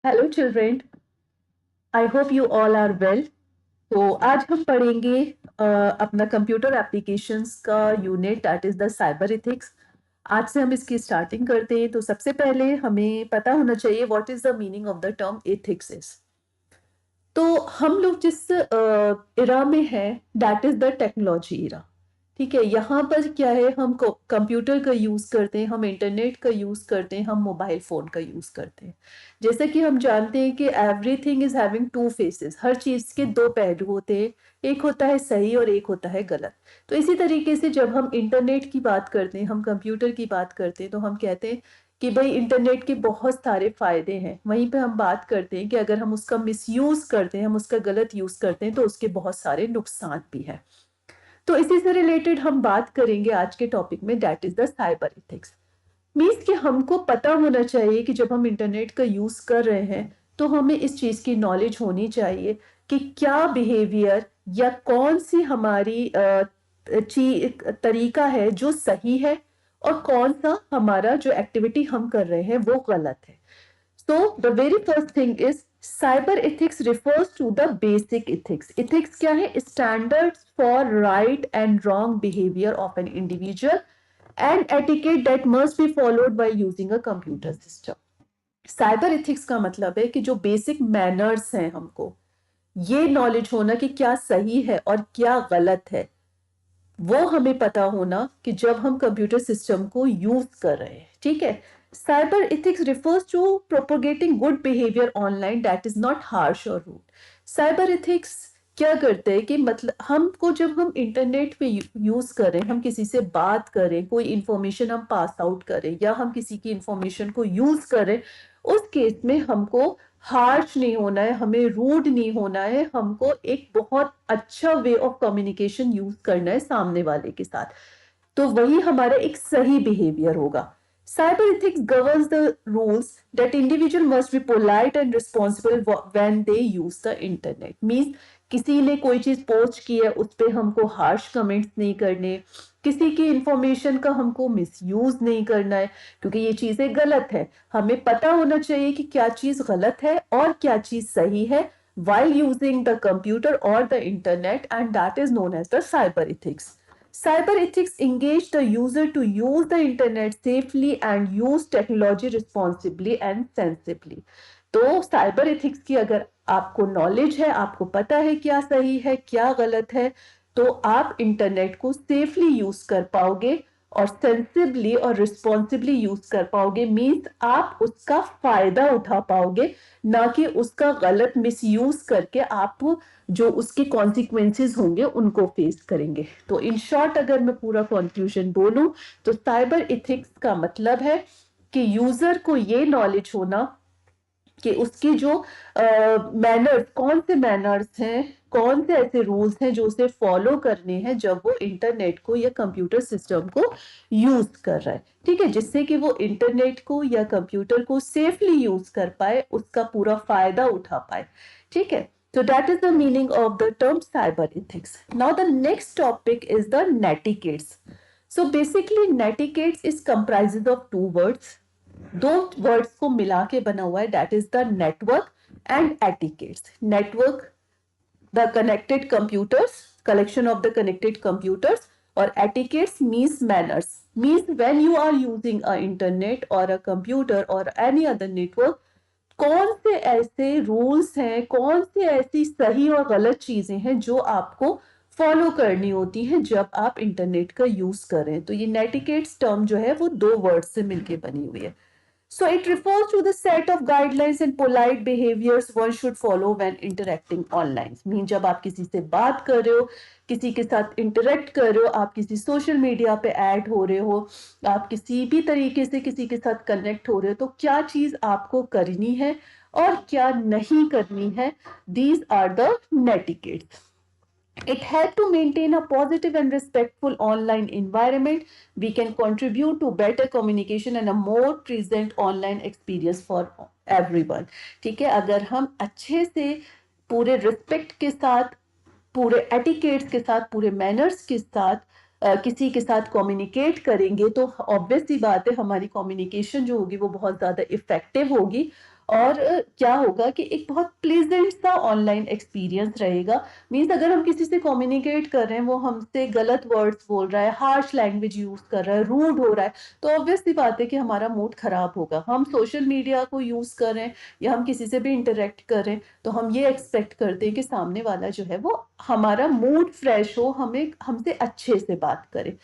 Hello children, I hope you all are well. तो आज हम पढ़ेंगे अपना कंप्यूटर एप्लीकेशंस का unit that is the cyber ethics. आज से हम इसकी स्टार्टिंग करते हैं। तो सबसे पहले हमें पता होना चाहिए what is the meaning of the term ethics is. तो हम लोग जिस इरा में हैं दैट इज द टेक्नोलॉजी इरा। ठीक है, यहाँ पर क्या है, हम कंप्यूटर का यूज करते हैं, हम इंटरनेट का यूज करते हैं, हम मोबाइल फोन का यूज करते हैं। जैसे कि हम जानते हैं कि everything is having two faces, हर चीज के दो पहलू होते हैं, एक होता है सही और एक होता है गलत। तो इसी तरीके से जब हम इंटरनेट की बात करते हैं, हम कंप्यूटर की बात करते हैं, तो हम कहते हैं कि भाई इंटरनेट के बहुत सारे फायदे हैं। वहीं पे हम बात करते हैं कि अगर हम उसका मिसयूज करते हैं, हम उसका गलत यूज करते हैं, तो उसके बहुत सारे नुकसान भी हैं। तो इसी से रिलेटेड हम बात करेंगे आज के टॉपिक में, that is the cyber ethics. Means कि हमको पता होना चाहिए कि जब हम इंटरनेट का यूज कर रहे हैं तो हमें इस चीज की नॉलेज होनी चाहिए कि क्या बिहेवियर या कौन सी हमारी तरीका है जो सही है, और कौन सा हमारा जो एक्टिविटी हम कर रहे हैं वो गलत है। So the very first thing is cyber ethics refers to the basic ethics. Ethics क्या है? Standards for right and wrong behavior of an individual and etiquette that must be followed by using a computer system. Cyber ethics का मतलब है कि जो basic manners हैं, हमको ये नॉलेज होना कि क्या सही है और क्या गलत है, वो हमें पता होना कि जब हम कंप्यूटर सिस्टम को यूज कर रहे हैं। ठीक है, cyber ethics refers to propogating good behaviour online that is not harsh और रूड। साइबर एथिक्स क्या करते हैं कि मतलब हमको जब हम इंटरनेट पे यूज करें, हम किसी से बात करें, कोई इंफॉर्मेशन हम पास आउट करें, या हम किसी की इंफॉर्मेशन को यूज करें, उस केस में हमको हार्श नहीं होना है, हमें रूड नहीं होना है, हमको एक बहुत अच्छा वे ऑफ कम्युनिकेशन यूज करना है सामने वाले के साथ। तो वही हमारा एक सही बिहेवियर होगा। Cyber ethics governs the rules that individual must be polite and responsible when they use the internet. Means किसी ने कोई चीज पोस्ट की है, उस पे हमको हार्श कमेंट्स नहीं करने, किसी की इंफॉर्मेशन का हमको मिसयूज नहीं करना है, क्योंकि ये चीजें गलत है। हमें पता होना चाहिए कि क्या चीज गलत है और क्या चीज सही है while using the computer or the internet, and that is known as the cyber ethics. Cyber ethics engage the user to use the internet safely and use technology responsibly and sensibly. तो cyber ethics की अगर आपको knowledge है, आपको पता है क्या सही है क्या गलत है, तो आप इंटरनेट को सेफली यूज कर पाओगे और सेंसिबली और रिस्पॉन्सिबली यूज कर पाओगे। मीन्स आप उसका फायदा उठा पाओगे, ना कि उसका गलत मिसयूज करके आप जो उसके कॉन्सिक्वेंसेस होंगे उनको फेस करेंगे। तो इन शॉर्ट अगर मैं पूरा कंक्लूजन बोलूं, तो साइबर एथिक्स का मतलब है कि यूजर को ये नॉलेज होना कि उसकी जो मैनर्स, कौन से मैनर्स हैं, कौन से ऐसे रूल्स हैं जो उसे फॉलो करने हैं जब वो इंटरनेट को या कंप्यूटर सिस्टम को यूज कर रहा है। ठीक है, जिससे कि वो इंटरनेट को या कंप्यूटर को सेफली यूज कर पाए, उसका पूरा फायदा उठा पाए। ठीक है, so that is the meaning of the term cyber ethics. Now the next topic is the netiquettes. So basically netiquettes is comprises of two words, दो वर्ड्स को मिला के बना हुआ है, that is the network and etiquettes. Network the connected computers, collection of the connected computers, और etiquettes means manners. Means when you are using a internet और a computer और एनी अदर नेटवर्क, कौन से ऐसे रूल्स हैं, कौन से ऐसी सही और गलत चीजें हैं जो आपको फॉलो करनी होती है जब आप इंटरनेट का यूज करें। तो ये नेटिकेट्स टर्म जो है वो दो वर्ड से मिलके बनी हुई है। So it refers to the set of guidelines and polite behaviors one should follow when interacting online. Mean जब आप किसी से बात कर रहे हो, किसी के साथ इंटरेक्ट कर रहे हो, आप किसी सोशल मीडिया पे ऐड हो रहे हो, आप किसी भी तरीके से किसी के साथ कनेक्ट हो रहे हो, तो क्या चीज आपको करनी है और क्या नहीं करनी है, these are the netiquettes. It helps to maintain a positive and respectful online environment. We can contribute to better communication and a more present online experience for everyone. ठीक है, अगर हम अच्छे से पूरे रिस्पेक्ट के साथ, पूरे एटिकेट्स के साथ, पूरे मैनर्स के साथ किसी के साथ कम्युनिकेट करेंगे, तो ऑब्वियस सी बात है हमारी कम्युनिकेशन जो होगी वो बहुत ज़्यादा इफेक्टिव होगी और क्या होगा कि एक बहुत प्लेजेंट सा ऑनलाइन एक्सपीरियंस रहेगा। मीन्स अगर हम किसी से कम्युनिकेट कर रहे हैं, वो हमसे गलत वर्ड्स बोल रहा है, हार्श लैंग्वेज यूज कर रहा है, रूड हो रहा है, तो ऑब्वियस सी बात है कि हमारा मूड खराब होगा। हम सोशल मीडिया को यूज कर रहे हैं या हम किसी से भी इंटरेक्ट कर रहे हैं, तो हम ये एक्सपेक्ट करते हैं कि सामने वाला जो है वो हमारा मूड फ्रेश हो, हमें हमसे अच्छे से बात करे।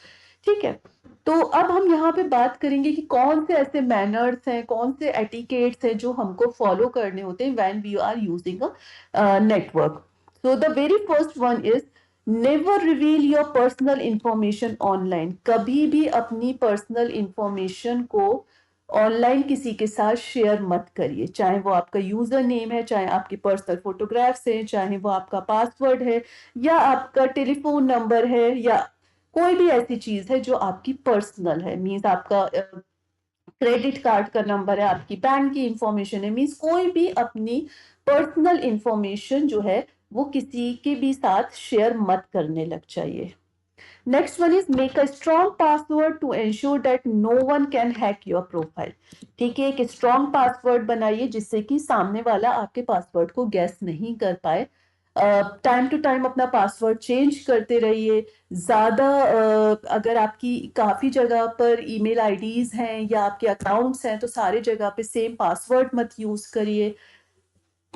ठीक है, तो अब हम यहाँ पे बात करेंगे कि कौन से ऐसे मैनर्स हैं, कौन से एटिकेट्स हैं जो हमको फॉलो करने होते हैं when we are using a network. So the very first one is never reveal your personal information online. कभी भी अपनी पर्सनल इंफॉर्मेशन को ऑनलाइन किसी के साथ शेयर मत करिए, चाहे वो आपका यूजर नेम है, चाहे आपकी पर्सनल फोटोग्राफ्स हैं, चाहे वो आपका पासवर्ड है, या आपका टेलीफोन नंबर है, या कोई भी ऐसी चीज है जो आपकी पर्सनल है। मीन्स आपका क्रेडिट कार्ड का नंबर है, आपकी बैंक की इंफॉर्मेशन है, मीन्स कोई भी अपनी पर्सनल इंफॉर्मेशन जो है वो किसी के भी साथ शेयर मत करने लग चाहिए। Next one is make a strong password to ensure that no one can hack your profile. ठीक है, एक स्ट्रॉन्ग पासवर्ड बनाइए जिससे कि सामने वाला आपके पासवर्ड को गैस नहीं कर पाए। टाइम टू टाइम अपना पासवर्ड चेंज करते रहिए। ज्यादा अगर आपकी काफी जगह पर ईमेल आईडीज हैं या आपके अकाउंट्स हैं, तो सारे जगह पे सेम पासवर्ड मत यूज करिए।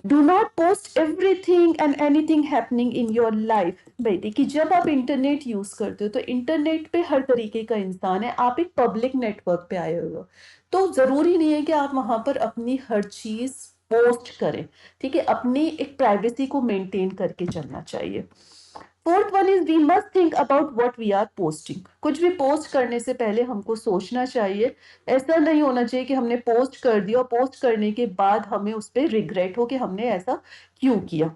Do not post everything and anything happening in your life. भाई देखिए, जब आप इंटरनेट यूज करते हो तो इंटरनेट पे हर तरीके का इंसान है, आप एक पब्लिक नेटवर्क पे आए हुए हो, तो जरूरी नहीं है कि आप वहां पर अपनी हर चीज पोस्ट करें। ठीक है, अपनी एक प्राइवेसी को मेंटेन करके चलना चाहिए। Fourth one is we must think about what we are posting. कुछ भी पोस्ट करने से पहले हमको सोचना चाहिए। ऐसा नहीं होना चाहिए कि हमने पोस्ट कर दिया और पोस्ट करने के बाद हमें उस पर रिग्रेट हो कि हमने ऐसा क्यों किया।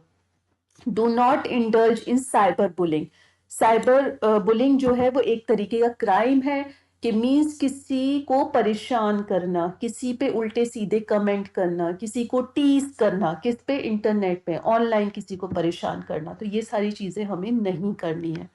Do not indulge in cyber bullying. Cyber bullying जो है वो एक तरीके का क्राइम है, कि मीन्स किसी को परेशान करना, किसी पे उल्टे सीधे कमेंट करना, किसी को टीज करना, किस पे, इंटरनेट पे ऑनलाइन किसी को परेशान करना, तो ये सारी चीजें हमें नहीं करनी है।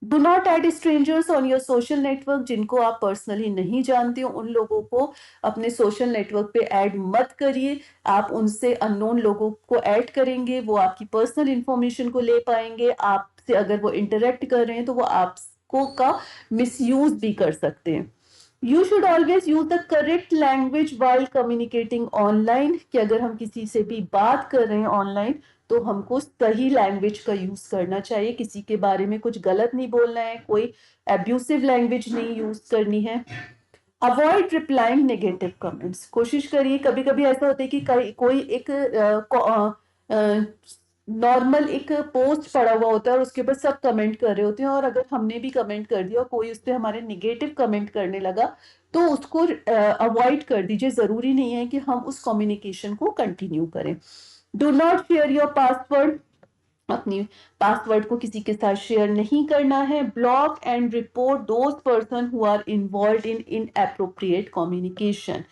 Do not add strangers on your social network. जिनको आप पर्सनली नहीं जानते हो उन लोगों को अपने सोशल नेटवर्क पे ऐड मत करिए। आप उनसे अननोन लोगों को ऐड करेंगे, वो आपकी पर्सनल इंफॉर्मेशन को ले पाएंगे। आपसे अगर वो इंटरेक्ट कर रहे हैं तो वो आपको का मिसयूज भी कर सकते हैं। You should always use the correct language while communicating online. कि अगर हम किसी से भी बात कर रहे हैं ऑनलाइन तो हमको सही लैंग्वेज का यूज करना चाहिए, किसी के बारे में कुछ गलत नहीं बोलना है, कोई एब्यूसिव लैंग्वेज नहीं यूज करनी है। Avoid replying negative comments. कोशिश करिए, कभी कभी ऐसा होता है कि कोई एक नॉर्मल एक पोस्ट पड़ा हुआ होता है और उसके ऊपर सब कमेंट कर रहे होते हैं, और अगर हमने भी कमेंट कर दिया और कोई उस पर हमारे निगेटिव कमेंट करने लगा तो उसको अवॉइड कर दीजिए। जरूरी नहीं है कि हम उस कम्युनिकेशन को कंटिन्यू करें। Do not share your password. अपनी पासवर्ड को किसी के साथ शेयर नहीं करना है। Block and report those person who are involve in inappropriate communication.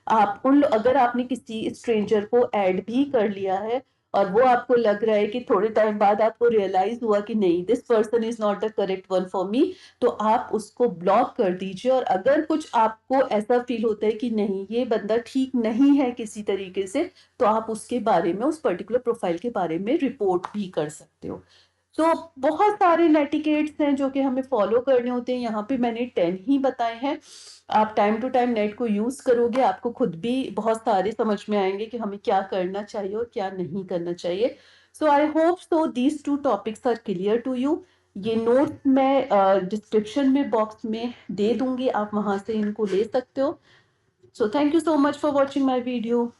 आप उन अगर आपने किसी स्ट्रेंजर को ऐड भी कर लिया है और वो आपको लग रहा है कि थोड़े टाइम बाद आपको रियलाइज हुआ कि नहीं, this person is not the correct one for me, तो आप उसको ब्लॉक कर दीजिए। और अगर कुछ आपको ऐसा फील होता है कि नहीं, ये बंदा ठीक नहीं है किसी तरीके से, तो आप उसके बारे में, उस पर्टिकुलर प्रोफाइल के बारे में रिपोर्ट भी कर सकते हो। तो बहुत सारे नेटिकेट्स हैं जो कि हमें फॉलो करने होते हैं। यहाँ पे मैंने 10 ही बताए हैं। आप टाइम टू टाइम नेट को यूज करोगे, आपको खुद भी बहुत सारे समझ में आएंगे कि हमें क्या करना चाहिए और क्या नहीं करना चाहिए। So I hope so these 2 topics are clear to you. ये नोट मैं डिस्क्रिप्शन में बॉक्स में दे दूंगी, आप वहां से इनको ले सकते हो। So thank you so much for watching my video.